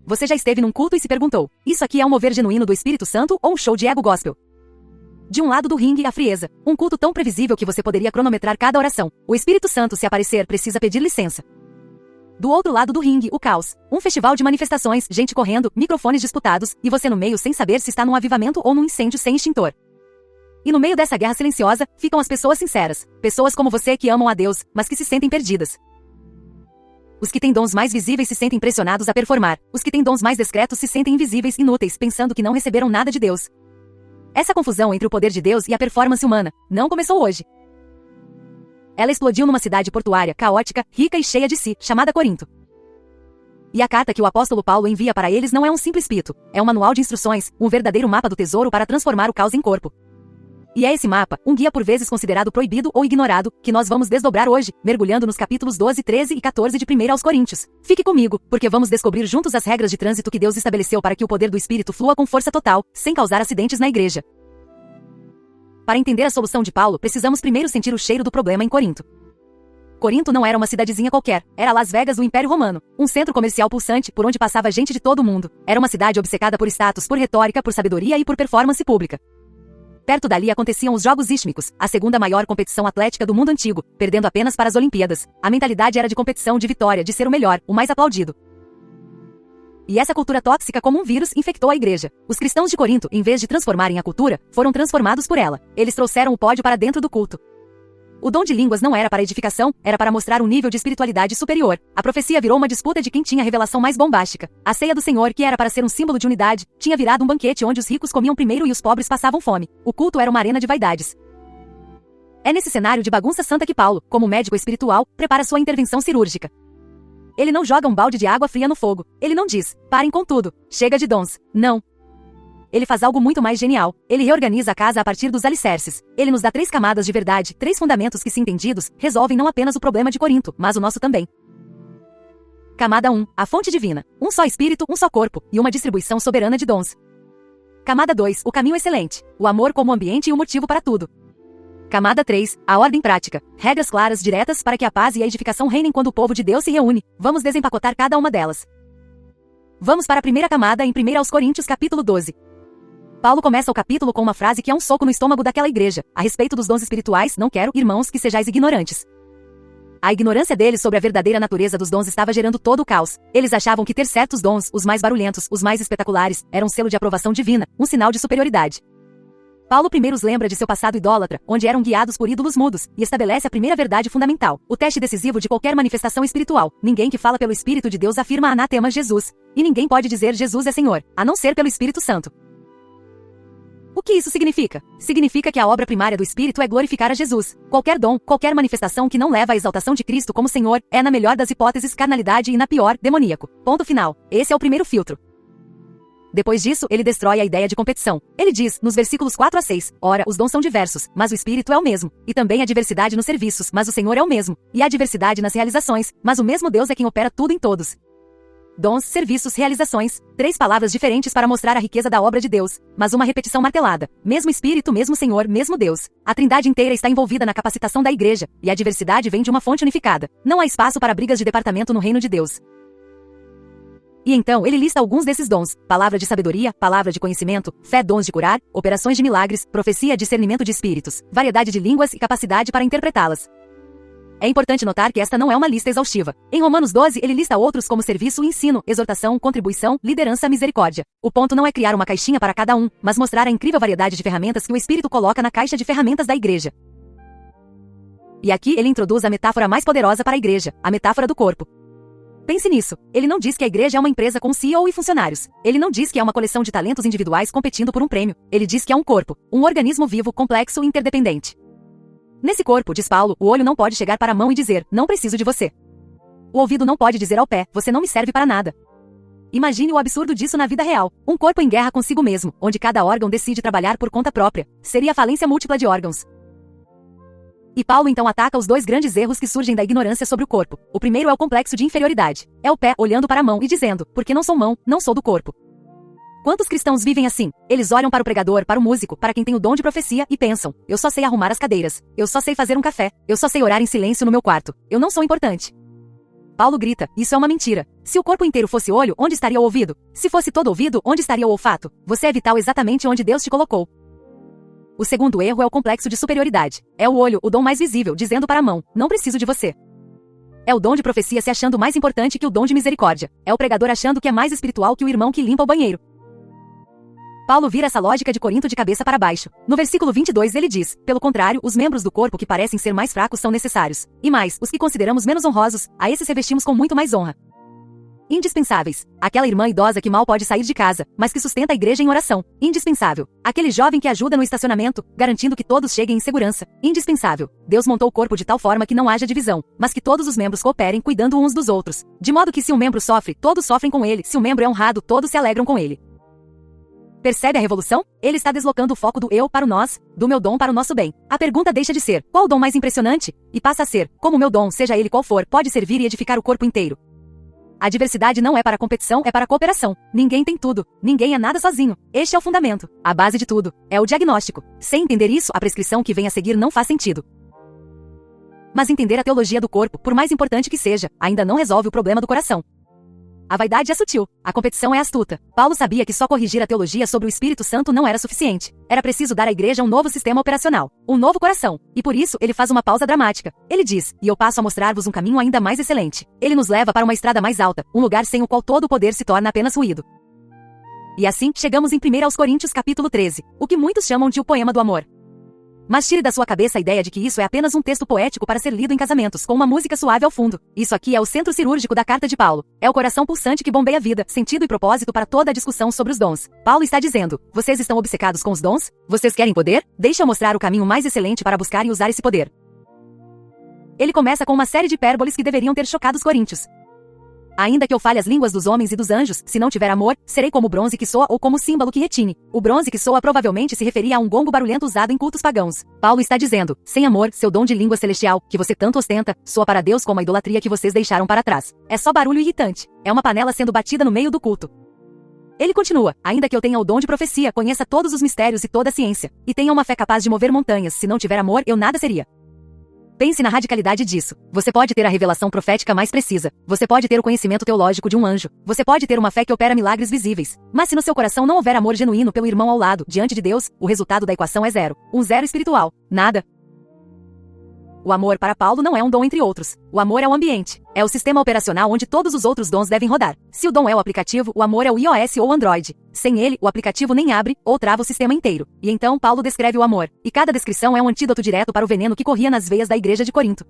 Você já esteve num culto e se perguntou: isso aqui é um mover genuíno do Espírito Santo ou um show de ego gospel? De um lado do ringue, a frieza. Um culto tão previsível que você poderia cronometrar cada oração. O Espírito Santo, se aparecer, precisa pedir licença. Do outro lado do ringue, o caos. Um festival de manifestações, gente correndo, microfones disputados, e você no meio sem saber se está num avivamento ou num incêndio sem extintor. E no meio dessa guerra silenciosa, ficam as pessoas sinceras. Pessoas como você que amam a Deus, mas que se sentem perdidas. Os que têm dons mais visíveis se sentem pressionados a performar. Os que têm dons mais discretos se sentem invisíveis, inúteis, pensando que não receberam nada de Deus. Essa confusão entre o poder de Deus e a performance humana não começou hoje. Ela explodiu numa cidade portuária, caótica, rica e cheia de si, chamada Corinto. E a carta que o apóstolo Paulo envia para eles não é um simples pito, é um manual de instruções, um verdadeiro mapa do tesouro para transformar o caos em corpo. E é esse mapa, um guia por vezes considerado proibido ou ignorado, que nós vamos desdobrar hoje, mergulhando nos capítulos 12, 13 e 14 de 1 aos Coríntios. Fique comigo, porque vamos descobrir juntos as regras de trânsito que Deus estabeleceu para que o poder do Espírito flua com força total, sem causar acidentes na igreja. Para entender a solução de Paulo, precisamos primeiro sentir o cheiro do problema em Corinto. Corinto não era uma cidadezinha qualquer, era Las Vegas do Império Romano, um centro comercial pulsante por onde passava gente de todo o mundo. Era uma cidade obcecada por status, por retórica, por sabedoria e por performance pública. Perto dali aconteciam os Jogos Istmicos, a segunda maior competição atlética do mundo antigo, perdendo apenas para as Olimpíadas. A mentalidade era de competição, de vitória, de ser o melhor, o mais aplaudido. E essa cultura tóxica como um vírus infectou a igreja. Os cristãos de Corinto, em vez de transformarem a cultura, foram transformados por ela. Eles trouxeram o pódio para dentro do culto. O dom de línguas não era para edificação, era para mostrar um nível de espiritualidade superior. A profecia virou uma disputa de quem tinha a revelação mais bombástica. A ceia do Senhor, que era para ser um símbolo de unidade, tinha virado um banquete onde os ricos comiam primeiro e os pobres passavam fome. O culto era uma arena de vaidades. É nesse cenário de bagunça santa que Paulo, como médico espiritual, prepara sua intervenção cirúrgica. Ele não joga um balde de água fria no fogo. Ele não diz: parem com tudo, chega de dons. Não. Ele faz algo muito mais genial. Ele reorganiza a casa a partir dos alicerces. Ele nos dá 3 camadas de verdade, 3 fundamentos que, se entendidos, resolvem não apenas o problema de Corinto, mas o nosso também. Camada 1. A fonte divina. Um só espírito, um só corpo, e uma distribuição soberana de dons. Camada 2. O caminho excelente. O amor como ambiente e o motivo para tudo. Camada 3. A ordem prática. Regras claras, diretas, para que a paz e a edificação reinem quando o povo de Deus se reúne. Vamos desempacotar cada uma delas. Vamos para a primeira camada em 1 aos Coríntios capítulo 12. Paulo começa o capítulo com uma frase que é um soco no estômago daquela igreja. A respeito dos dons espirituais, não quero, irmãos, que sejais ignorantes. A ignorância deles sobre a verdadeira natureza dos dons estava gerando todo o caos. Eles achavam que ter certos dons, os mais barulhentos, os mais espetaculares, era um selo de aprovação divina, um sinal de superioridade. Paulo primeiro os lembra de seu passado idólatra, onde eram guiados por ídolos mudos, e estabelece a primeira verdade fundamental, o teste decisivo de qualquer manifestação espiritual. Ninguém que fala pelo Espírito de Deus afirma anatema Jesus. E ninguém pode dizer Jesus é Senhor, a não ser pelo Espírito Santo. O que isso significa? Significa que a obra primária do Espírito é glorificar a Jesus. Qualquer dom, qualquer manifestação que não leva à exaltação de Cristo como Senhor, é na melhor das hipóteses carnalidade e na pior, demoníaco. Ponto final. Esse é o primeiro filtro. Depois disso, ele destrói a ideia de competição. Ele diz, nos versículos 4 a 6, ora, os dons são diversos, mas o Espírito é o mesmo. E também há diversidade nos serviços, mas o Senhor é o mesmo. E há diversidade nas realizações, mas o mesmo Deus é quem opera tudo em todos. Dons, serviços, realizações. 3 palavras diferentes para mostrar a riqueza da obra de Deus, mas uma repetição martelada. Mesmo Espírito, mesmo Senhor, mesmo Deus. A Trindade inteira está envolvida na capacitação da igreja, e a diversidade vem de uma fonte unificada. Não há espaço para brigas de departamento no reino de Deus. E então ele lista alguns desses dons: palavra de sabedoria, palavra de conhecimento, fé, dons de curar, operações de milagres, profecia, discernimento de espíritos, variedade de línguas e capacidade para interpretá-las. É importante notar que esta não é uma lista exaustiva. Em Romanos 12, ele lista outros como serviço, ensino, exortação, contribuição, liderança, misericórdia. O ponto não é criar uma caixinha para cada um, mas mostrar a incrível variedade de ferramentas que o Espírito coloca na caixa de ferramentas da igreja. E aqui ele introduz a metáfora mais poderosa para a igreja, a metáfora do corpo. Pense nisso. Ele não diz que a igreja é uma empresa com CEO e funcionários. Ele não diz que é uma coleção de talentos individuais competindo por um prêmio. Ele diz que é um corpo, um organismo vivo, complexo e interdependente. Nesse corpo, diz Paulo, o olho não pode chegar para a mão e dizer, não preciso de você. O ouvido não pode dizer ao pé, você não me serve para nada. Imagine o absurdo disso na vida real. Um corpo em guerra consigo mesmo, onde cada órgão decide trabalhar por conta própria. Seria a falência múltipla de órgãos. E Paulo então ataca os 2 grandes erros que surgem da ignorância sobre o corpo. O primeiro é o complexo de inferioridade. É o pé olhando para a mão e dizendo, porque não sou mão, não sou do corpo. Quantos cristãos vivem assim? Eles olham para o pregador, para o músico, para quem tem o dom de profecia e pensam, eu só sei arrumar as cadeiras, eu só sei fazer um café, eu só sei orar em silêncio no meu quarto, eu não sou importante. Paulo grita, isso é uma mentira. Se o corpo inteiro fosse olho, onde estaria o ouvido? Se fosse todo ouvido, onde estaria o olfato? Você é vital exatamente onde Deus te colocou. O segundo erro é o complexo de superioridade. É o olho, o dom mais visível, dizendo para a mão, não preciso de você. É o dom de profecia se achando mais importante que o dom de misericórdia. É o pregador achando que é mais espiritual que o irmão que limpa o banheiro. Paulo vira essa lógica de Corinto de cabeça para baixo. No versículo 22 ele diz, pelo contrário, os membros do corpo que parecem ser mais fracos são necessários. E mais, os que consideramos menos honrosos, a esses revestimos com muito mais honra. Indispensáveis. Aquela irmã idosa que mal pode sair de casa, mas que sustenta a igreja em oração. Indispensável. Aquele jovem que ajuda no estacionamento, garantindo que todos cheguem em segurança. Indispensável. Deus montou o corpo de tal forma que não haja divisão, mas que todos os membros cooperem cuidando uns dos outros. De modo que se um membro sofre, todos sofrem com ele. Se um membro é honrado, todos se alegram com ele. Percebe a revolução? Ele está deslocando o foco do eu para o nós, do meu dom para o nosso bem. A pergunta deixa de ser, qual o dom mais impressionante? E passa a ser, como o meu dom, seja ele qual for, pode servir e edificar o corpo inteiro. A diversidade não é para competição, é para cooperação. Ninguém tem tudo. Ninguém é nada sozinho. Este é o fundamento. A base de tudo. É o diagnóstico. Sem entender isso, a prescrição que vem a seguir não faz sentido. Mas entender a teologia do corpo, por mais importante que seja, ainda não resolve o problema do coração. A vaidade é sutil. A competição é astuta. Paulo sabia que só corrigir a teologia sobre o Espírito Santo não era suficiente. Era preciso dar à igreja um novo sistema operacional. Um novo coração. E por isso, ele faz uma pausa dramática. Ele diz, e eu passo a mostrar-vos um caminho ainda mais excelente. Ele nos leva para uma estrada mais alta, um lugar sem o qual todo o poder se torna apenas ruído. E assim, chegamos em 1 aos Coríntios capítulo 13, o que muitos chamam de o poema do amor. Mas tire da sua cabeça a ideia de que isso é apenas um texto poético para ser lido em casamentos, com uma música suave ao fundo. Isso aqui é o centro cirúrgico da carta de Paulo. É o coração pulsante que bombeia vida, sentido e propósito para toda a discussão sobre os dons. Paulo está dizendo, vocês estão obcecados com os dons? Vocês querem poder? Deixa eu mostrar o caminho mais excelente para buscar e usar esse poder. Ele começa com uma série de hipérboles que deveriam ter chocado os coríntios. Ainda que eu fale as línguas dos homens e dos anjos, se não tiver amor, serei como o bronze que soa ou como o símbolo que retine. O bronze que soa provavelmente se referia a um gongo barulhento usado em cultos pagãos. Paulo está dizendo, sem amor, seu dom de língua celestial, que você tanto ostenta, soa para Deus como a idolatria que vocês deixaram para trás. É só barulho irritante. É uma panela sendo batida no meio do culto. Ele continua, ainda que eu tenha o dom de profecia, conheça todos os mistérios e toda a ciência, e tenha uma fé capaz de mover montanhas, se não tiver amor, eu nada seria. Pense na radicalidade disso. Você pode ter a revelação profética mais precisa. Você pode ter o conhecimento teológico de um anjo. Você pode ter uma fé que opera milagres visíveis. Mas se no seu coração não houver amor genuíno pelo irmão ao lado, diante de Deus, o resultado da equação é zero. Um zero espiritual. Nada. O amor para Paulo não é um dom entre outros. O amor é o ambiente. É o sistema operacional onde todos os outros dons devem rodar. Se o dom é o aplicativo, o amor é o iOS ou Android. Sem ele, o aplicativo nem abre, ou trava o sistema inteiro. E então Paulo descreve o amor. E cada descrição é um antídoto direto para o veneno que corria nas veias da igreja de Corinto.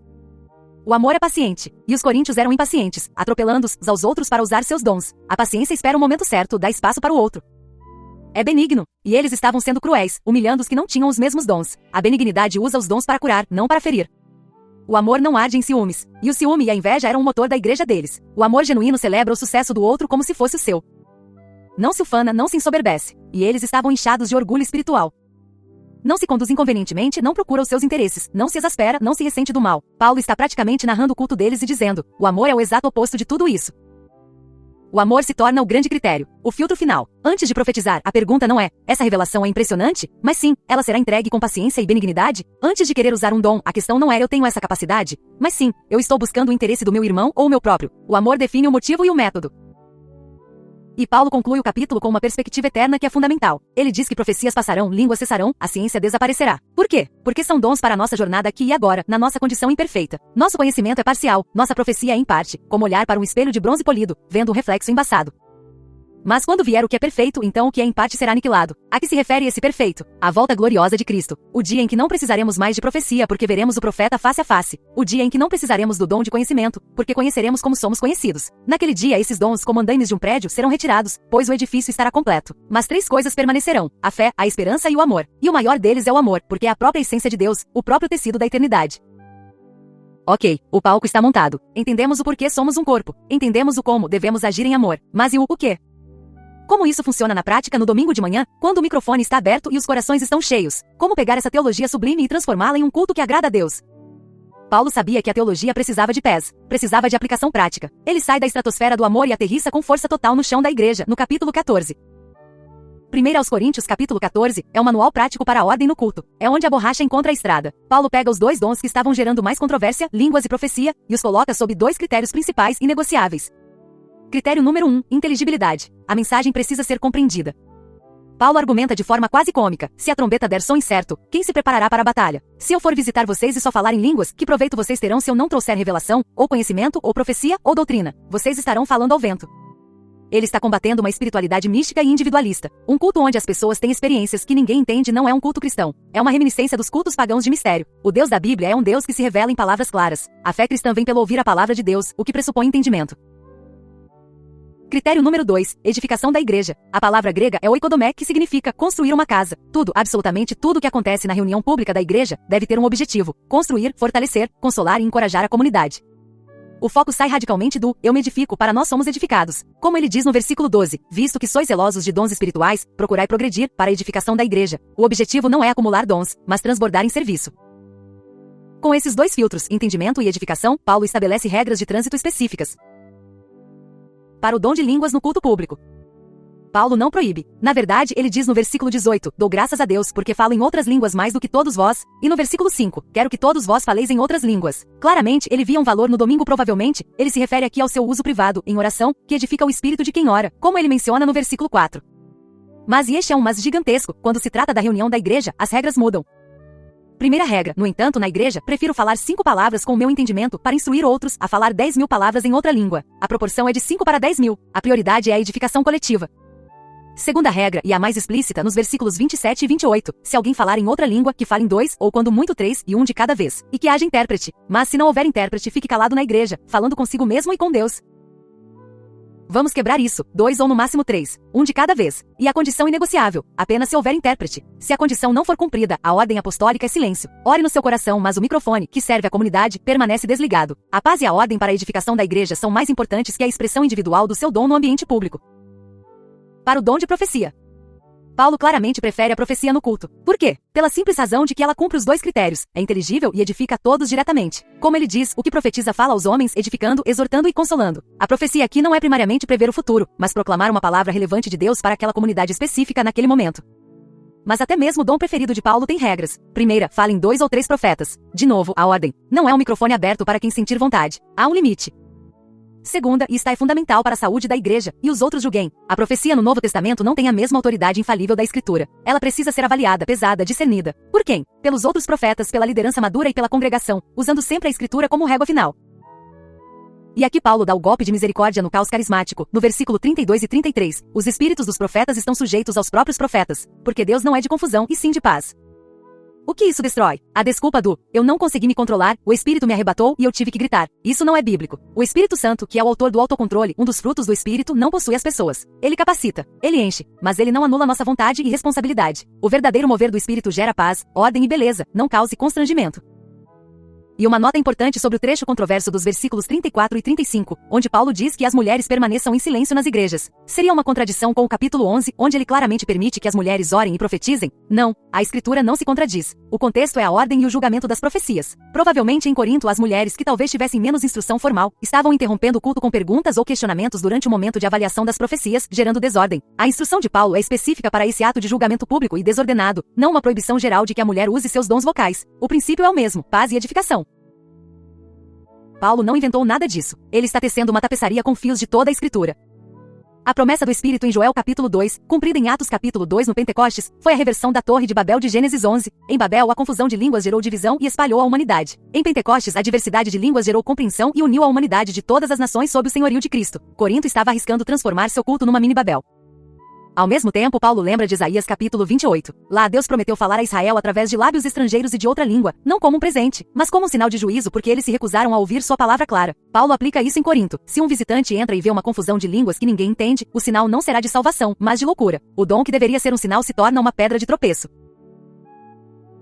O amor é paciente. E os coríntios eram impacientes, atropelando uns aos outros para usar seus dons. A paciência espera o momento certo, dá espaço para o outro. É benigno. E eles estavam sendo cruéis, humilhando os que não tinham os mesmos dons. A benignidade usa os dons para curar, não para ferir. O amor não arde em ciúmes. E o ciúme e a inveja eram o motor da igreja deles. O amor genuíno celebra o sucesso do outro como se fosse o seu. Não se ufana, não se ensoberbece. E eles estavam inchados de orgulho espiritual. Não se conduz inconvenientemente, não procura os seus interesses, não se exaspera, não se ressente do mal. Paulo está praticamente narrando o culto deles e dizendo, o amor é o exato oposto de tudo isso. O amor se torna o grande critério, o filtro final. Antes de profetizar, a pergunta não é, essa revelação é impressionante? Mas sim, ela será entregue com paciência e benignidade? Antes de querer usar um dom, a questão não é eu tenho essa capacidade? Mas sim, eu estou buscando o interesse do meu irmão ou o meu próprio. O amor define o motivo e o método. E Paulo conclui o capítulo com uma perspectiva eterna que é fundamental. Ele diz que profecias passarão, línguas cessarão, a ciência desaparecerá. Por quê? Porque são dons para a nossa jornada aqui e agora, na nossa condição imperfeita. Nosso conhecimento é parcial, nossa profecia é em parte, como olhar para um espelho de bronze polido, vendo um reflexo embaçado. Mas quando vier o que é perfeito, então o que é em parte será aniquilado. A que se refere esse perfeito? A volta gloriosa de Cristo. O dia em que não precisaremos mais de profecia porque veremos o profeta face a face. O dia em que não precisaremos do dom de conhecimento, porque conheceremos como somos conhecidos. Naquele dia esses dons, como andaimes de um prédio, serão retirados, pois o edifício estará completo. Mas 3 coisas permanecerão: a fé, a esperança e o amor. E o maior deles é o amor, porque é a própria essência de Deus, o próprio tecido da eternidade. Ok, o palco está montado. Entendemos o porquê somos um corpo. Entendemos o como devemos agir em amor. Mas e o quê? Como isso funciona na prática no domingo de manhã, quando o microfone está aberto e os corações estão cheios? Como pegar essa teologia sublime e transformá-la em um culto que agrada a Deus? Paulo sabia que a teologia precisava de pés, precisava de aplicação prática. Ele sai da estratosfera do amor e aterrissa com força total no chão da igreja, no capítulo 14. 1 aos Coríntios capítulo 14, é um manual prático para a ordem no culto. É onde a borracha encontra a estrada. Paulo pega os dois dons que estavam gerando mais controvérsia, línguas e profecia, e os coloca sob dois critérios principais e negociáveis. Critério número 1, inteligibilidade. A mensagem precisa ser compreendida. Paulo argumenta de forma quase cômica: se a trombeta der som incerto, quem se preparará para a batalha? Se eu for visitar vocês e só falar em línguas, que proveito vocês terão se eu não trouxer revelação, ou conhecimento, ou profecia, ou doutrina? Vocês estarão falando ao vento. Ele está combatendo uma espiritualidade mística e individualista. Um culto onde as pessoas têm experiências que ninguém entende não é um culto cristão. É uma reminiscência dos cultos pagãos de mistério. O Deus da Bíblia é um Deus que se revela em palavras claras. A fé cristã vem pelo ouvir a palavra de Deus, o que pressupõe entendimento. Critério número 2, edificação da igreja. A palavra grega é oikodomé, que significa construir uma casa. Tudo, absolutamente tudo que acontece na reunião pública da igreja, deve ter um objetivo: construir, fortalecer, consolar e encorajar a comunidade. O foco sai radicalmente do eu me edifico para nós somos edificados. Como ele diz no versículo 12, visto que sois zelosos de dons espirituais, procurai progredir para a edificação da igreja. O objetivo não é acumular dons, mas transbordar em serviço. Com esses dois filtros, entendimento e edificação, Paulo estabelece regras de trânsito específicas para o dom de línguas no culto público. Paulo não proíbe. Na verdade, ele diz no versículo 18, dou graças a Deus porque falo em outras línguas mais do que todos vós, e no versículo 5, quero que todos vós faleis em outras línguas. Claramente, ele via um valor no domingo provavelmente, ele se refere aqui ao seu uso privado, em oração, que edifica o espírito de quem ora, como ele menciona no versículo 4. Mas e este é um mas gigantesco, quando se trata da reunião da igreja, as regras mudam. Primeira regra, no entanto, na igreja, prefiro falar 5 palavras com o meu entendimento para instruir outros a falar 10.000 palavras em outra língua. A proporção é de 5 para 10.000. A prioridade é a edificação coletiva. Segunda regra, e a mais explícita nos versículos 27 e 28, se alguém falar em outra língua, que fale em 2, ou quando muito 3, e 1 de cada vez, e que haja intérprete. Mas se não houver intérprete, fique calado na igreja, falando consigo mesmo e com Deus. Vamos quebrar isso, 2 ou no máximo 3, 1 de cada vez. E a condição inegociável, apenas se houver intérprete. Se a condição não for cumprida, a ordem apostólica é silêncio. Ore no seu coração, mas o microfone, que serve à comunidade, permanece desligado. A paz e a ordem para a edificação da igreja são mais importantes que a expressão individual do seu dom no ambiente público. Para o dom de profecia. Paulo claramente prefere a profecia no culto. Por quê? Pela simples razão de que ela cumpre os dois critérios, é inteligível e edifica a todos diretamente. Como ele diz, o que profetiza fala aos homens, edificando, exortando e consolando. A profecia aqui não é primariamente prever o futuro, mas proclamar uma palavra relevante de Deus para aquela comunidade específica naquele momento. Mas até mesmo o dom preferido de Paulo tem regras. Primeira, fala em 2 ou 3 profetas. De novo, a ordem. Não é um microfone aberto para quem sentir vontade. Há um limite. Segunda, e esta é fundamental para a saúde da igreja, e os outros julguem. A profecia no Novo Testamento não tem a mesma autoridade infalível da Escritura. Ela precisa ser avaliada, pesada, discernida. Por quem? Pelos outros profetas, pela liderança madura e pela congregação, usando sempre a Escritura como régua final. E aqui Paulo dá o golpe de misericórdia no caos carismático, no versículo 32 e 33. Os espíritos dos profetas estão sujeitos aos próprios profetas, porque Deus não é de confusão, e sim de paz. O que isso destrói? A desculpa do eu não consegui me controlar, o Espírito me arrebatou e eu tive que gritar. Isso não é bíblico. O Espírito Santo, que é o autor do autocontrole, um dos frutos do Espírito, não possui as pessoas. Ele capacita, ele enche, mas ele não anula nossa vontade e responsabilidade. O verdadeiro mover do Espírito gera paz, ordem e beleza, não cause constrangimento. E uma nota importante sobre o trecho controverso dos versículos 34 e 35, onde Paulo diz que as mulheres permaneçam em silêncio nas igrejas. Seria uma contradição com o capítulo 11, onde ele claramente permite que as mulheres orem e profetizem? Não, a escritura não se contradiz. O contexto é a ordem e o julgamento das profecias. Provavelmente em Corinto as mulheres que talvez tivessem menos instrução formal, estavam interrompendo o culto com perguntas ou questionamentos durante o momento de avaliação das profecias, gerando desordem. A instrução de Paulo é específica para esse ato de julgamento público e desordenado, não uma proibição geral de que a mulher use seus dons vocais. O princípio é o mesmo, paz e edificação. Paulo não inventou nada disso. Ele está tecendo uma tapeçaria com fios de toda a Escritura. A promessa do Espírito em Joel capítulo 2, cumprida em Atos capítulo 2 no Pentecostes, foi a reversão da Torre de Babel de Gênesis 11. Em Babel, a confusão de línguas gerou divisão e espalhou a humanidade. Em Pentecostes, a diversidade de línguas gerou compreensão e uniu a humanidade de todas as nações sob o senhorio de Cristo. Corinto estava arriscando transformar seu culto numa mini Babel. Ao mesmo tempo, Paulo lembra de Isaías capítulo 28. Lá Deus prometeu falar a Israel através de lábios estrangeiros e de outra língua, não como um presente, mas como um sinal de juízo porque eles se recusaram a ouvir sua palavra clara. Paulo aplica isso em Corinto. Se um visitante entra e vê uma confusão de línguas que ninguém entende, o sinal não será de salvação, mas de loucura. O dom que deveria ser um sinal se torna uma pedra de tropeço.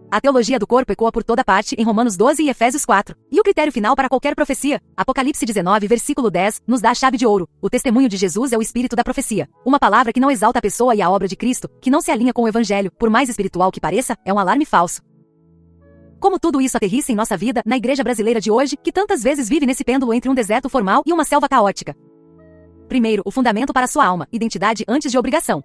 A teologia do corpo ecoa por toda parte em Romanos 12 e Efésios 4. E o critério final para qualquer profecia? Apocalipse 19, versículo 10, nos dá a chave de ouro. O testemunho de Jesus é o espírito da profecia. Uma palavra que não exalta a pessoa e a obra de Cristo, que não se alinha com o evangelho, por mais espiritual que pareça, é um alarme falso. Como tudo isso aterrissa em nossa vida, na igreja brasileira de hoje, que tantas vezes vive nesse pêndulo entre um deserto formal e uma selva caótica? Primeiro, o fundamento para sua alma, identidade antes de obrigação.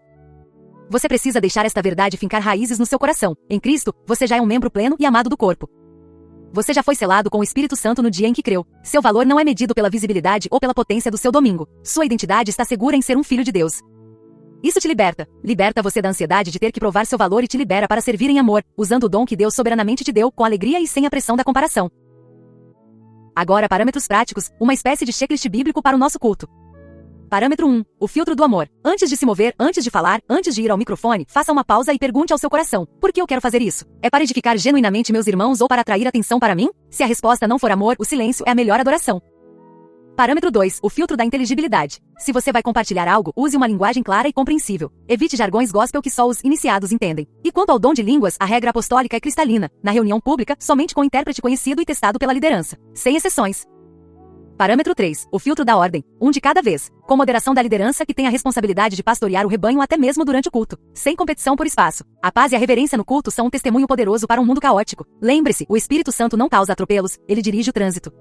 Você precisa deixar esta verdade fincar raízes no seu coração. Em Cristo, você já é um membro pleno e amado do corpo. Você já foi selado com o Espírito Santo no dia em que creu. Seu valor não é medido pela visibilidade ou pela potência do seu domingo. Sua identidade está segura em ser um filho de Deus. Isso te liberta. Liberta você da ansiedade de ter que provar seu valor e te libera para servir em amor, usando o dom que Deus soberanamente te deu, com alegria e sem a pressão da comparação. Agora, parâmetros práticos, uma espécie de checklist bíblico para o nosso culto. Parâmetro 1. O filtro do amor. Antes de se mover, antes de falar, antes de ir ao microfone, faça uma pausa e pergunte ao seu coração: por que eu quero fazer isso? É para edificar genuinamente meus irmãos ou para atrair atenção para mim? Se a resposta não for amor, o silêncio é a melhor adoração. Parâmetro 2. O filtro da inteligibilidade. Se você vai compartilhar algo, use uma linguagem clara e compreensível. Evite jargões gospel que só os iniciados entendem. E quanto ao dom de línguas, a regra apostólica é cristalina. Na reunião pública, somente com intérprete conhecido e testado pela liderança. Sem exceções. Parâmetro 3. O filtro da ordem. Um de cada vez. Com moderação da liderança que tem a responsabilidade de pastorear o rebanho até mesmo durante o culto. Sem competição por espaço. A paz e a reverência no culto são um testemunho poderoso para um mundo caótico. Lembre-se, o Espírito Santo não causa atropelos, ele dirige o trânsito.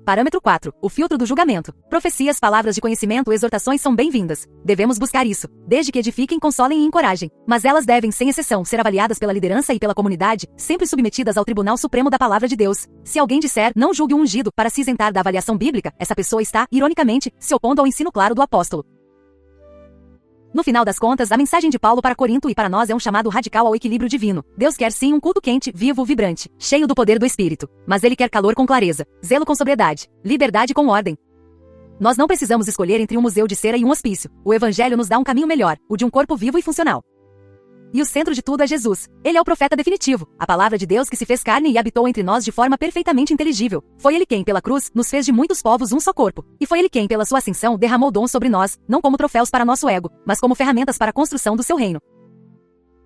Parâmetro 4. O filtro do julgamento. Profecias, palavras de conhecimento, exortações são bem-vindas. Devemos buscar isso, desde que edifiquem, consolem e encorajem. Mas elas devem, sem exceção, ser avaliadas pela liderança e pela comunidade, sempre submetidas ao Tribunal Supremo da Palavra de Deus. Se alguém disser, não julgue o ungido, para se isentar da avaliação bíblica, essa pessoa está, ironicamente, se opondo ao ensino claro do apóstolo. No final das contas, a mensagem de Paulo para Corinto e para nós é um chamado radical ao equilíbrio divino. Deus quer sim um culto quente, vivo, vibrante, cheio do poder do Espírito. Mas ele quer calor com clareza, zelo com sobriedade, liberdade com ordem. Nós não precisamos escolher entre um museu de cera e um hospício. O Evangelho nos dá um caminho melhor, o de um corpo vivo e funcional. E o centro de tudo é Jesus. Ele é o profeta definitivo, a palavra de Deus que se fez carne e habitou entre nós de forma perfeitamente inteligível. Foi ele quem, pela cruz, nos fez de muitos povos um só corpo. E foi ele quem, pela sua ascensão, derramou dons sobre nós, não como troféus para nosso ego, mas como ferramentas para a construção do seu reino.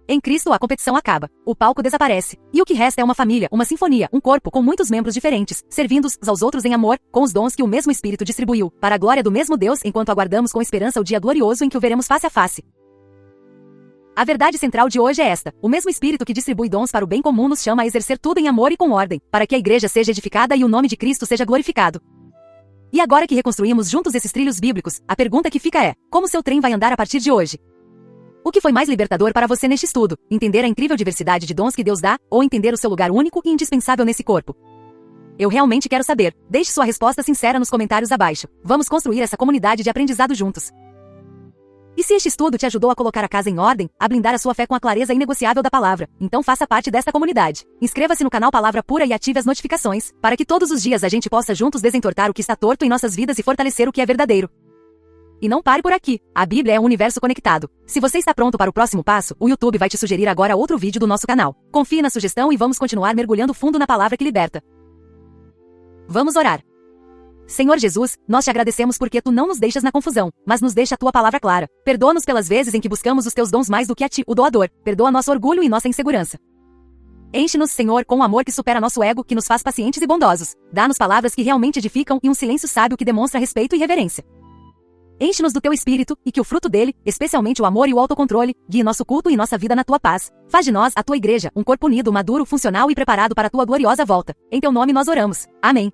Em Cristo a competição acaba, o palco desaparece, e o que resta é uma família, uma sinfonia, um corpo com muitos membros diferentes, servindo uns aos outros em amor, com os dons que o mesmo Espírito distribuiu, para a glória do mesmo Deus, enquanto aguardamos com esperança o dia glorioso em que o veremos face a face. A verdade central de hoje é esta: o mesmo Espírito que distribui dons para o bem comum nos chama a exercer tudo em amor e com ordem, para que a igreja seja edificada e o nome de Cristo seja glorificado. E agora que reconstruímos juntos esses trilhos bíblicos, a pergunta que fica é: como seu trem vai andar a partir de hoje? O que foi mais libertador para você neste estudo? Entender a incrível diversidade de dons que Deus dá, ou entender o seu lugar único e indispensável nesse corpo? Eu realmente quero saber. Deixe sua resposta sincera nos comentários abaixo. Vamos construir essa comunidade de aprendizado juntos. E se este estudo te ajudou a colocar a casa em ordem, a blindar a sua fé com a clareza inegociável da palavra, então faça parte desta comunidade. Inscreva-se no canal Palavra Pura e ative as notificações, para que todos os dias a gente possa juntos desentortar o que está torto em nossas vidas e fortalecer o que é verdadeiro. E não pare por aqui. A Bíblia é um universo conectado. Se você está pronto para o próximo passo, o YouTube vai te sugerir agora outro vídeo do nosso canal. Confie na sugestão e vamos continuar mergulhando fundo na palavra que liberta. Vamos orar. Senhor Jesus, nós te agradecemos porque tu não nos deixas na confusão, mas nos deixa a tua palavra clara. Perdoa-nos pelas vezes em que buscamos os teus dons mais do que a ti, o doador. Perdoa nosso orgulho e nossa insegurança. Enche-nos, Senhor, com um amor que supera nosso ego, que nos faz pacientes e bondosos. Dá-nos palavras que realmente edificam e um silêncio sábio que demonstra respeito e reverência. Enche-nos do teu espírito, e que o fruto dele, especialmente o amor e o autocontrole, guie nosso culto e nossa vida na tua paz. Faz de nós, a tua igreja, um corpo unido, maduro, funcional e preparado para a tua gloriosa volta. Em teu nome nós oramos. Amém.